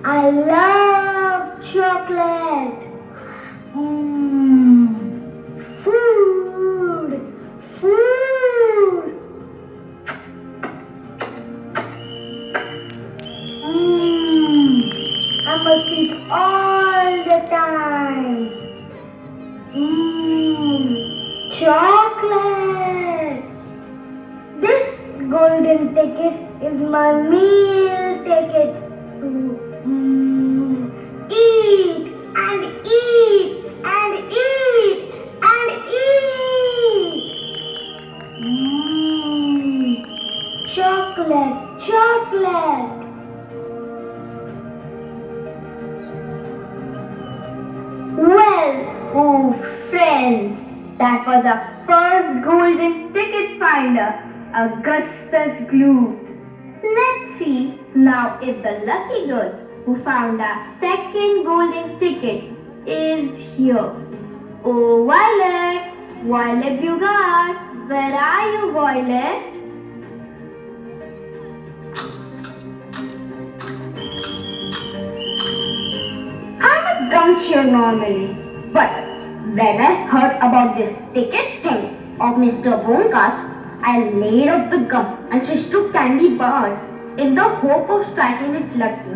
I love chocolate. Mmm. Food. Food. Mmm. I must eat all the time. Mmm. Chocolate. This golden ticket is my meal ticket to eat and eat and eat and eat. Chocolate, chocolate. Well, oh friends, that was our first golden ticket finder, Augustus Gloop. Let's see now if the lucky girl who found our second golden ticket is here. Oh Violet, Violet Bugard, where are you, Violet? I'm a gum chewer normally, but when I heard about this ticket thing of Mr. Wonka's, I laid off the gum and switched to candy bars in the hope of striking it lucky.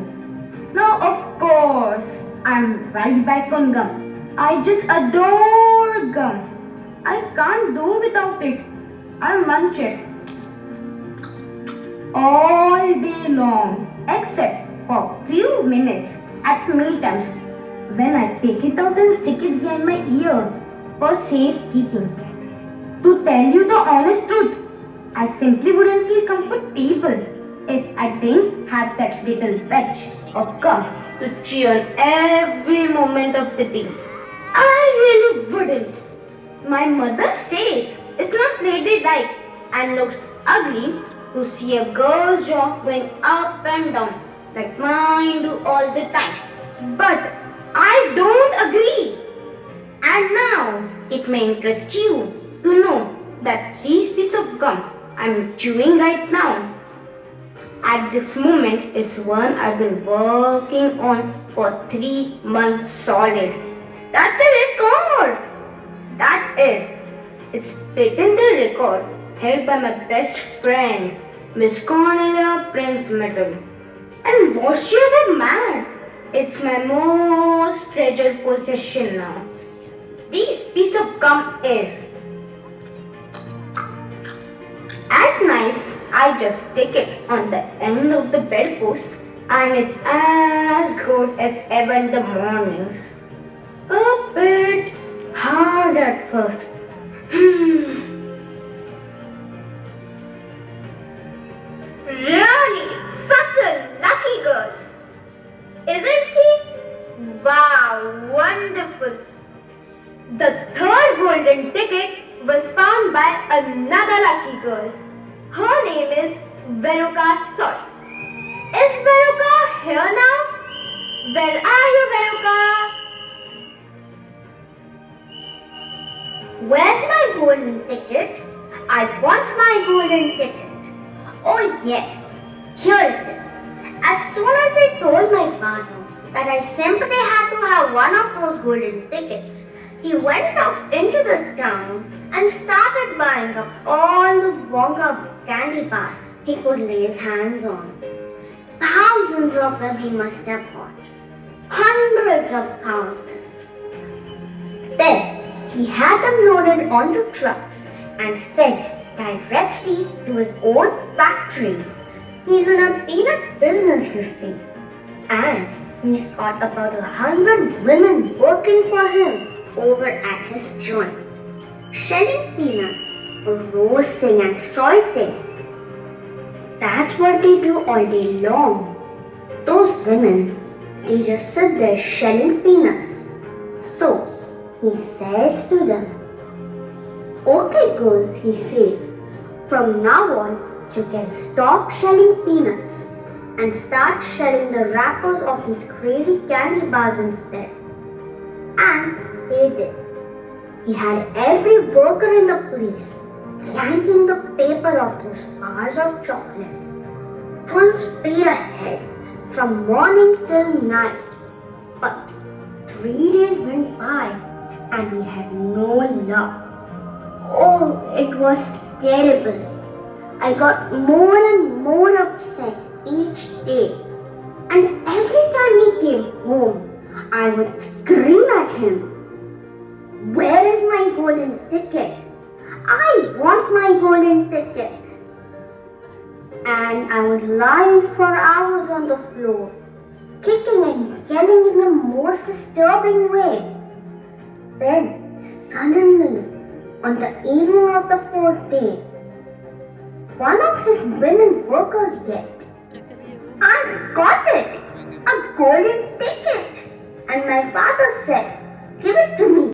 Now, of course, I'm right back on gum. I just adore gum. I can't do without it. I munch it all day long, except for few minutes at meal times when I take it out and stick it behind my ear for safekeeping. To tell you the honest truth, I simply wouldn't feel comfortable if I didn't have that little patch of gum to chew on every moment of the day. I really wouldn't. My mother says it's not ladylike and looks ugly to see a girl's jaw going up and down like mine do all the time. But I don't agree. And now it may interest you to know that this piece of gum I'm chewing right now at this moment is one I've been working on for 3 months solid. That's a record! That is, it's patented record held by my best friend, Miss Cornelia Prince Metal. And was she ever mad? It's my most treasured possession now. This piece of gum is. At nights, I just stick it on the end of the bedpost and it's as good as ever in the mornings. A bit hard at first. Really, such a lucky girl, isn't she? Wow, wonderful. The third golden ticket was found by another lucky girl. Her name is Veruca Salt. Is Veruca here now? Where are you, Veruca? Where's my golden ticket? I want my golden ticket. Oh yes, here it is. As soon as I told my father that I simply had to have one of those golden tickets, he went out into the town and started buying up all the Wonka candy bars he could lay his hands on. Thousands of them he must have bought. Hundreds of thousands. Then he had them loaded onto trucks and sent directly to his own factory. He's in a peanut business, you see. And he's got about 100 women working for him over at his joint, shelling peanuts, roasting and salting. That's what they do all day long. Those women, they just sit there shelling peanuts. So, he says to them, "Okay girls," he says, "from now on, you can stop shelling peanuts and start shelling the wrappers of these crazy candy bars instead." And they did. He had every worker in the place yanking the paper off those bars of chocolate. Full speed ahead, from morning till night. But 3 days went by and we had no luck. Oh, it was terrible. I got more and more upset each day. And every time he came home, I would scream at him, "Where is my golden ticket? I want my golden ticket." And I would lie for hours on the floor, kicking and yelling in the most disturbing way. Then, suddenly, on the evening of the 4th day, one of his women workers yelled, "I've got it! A golden ticket!" And my father said, "Give it to me."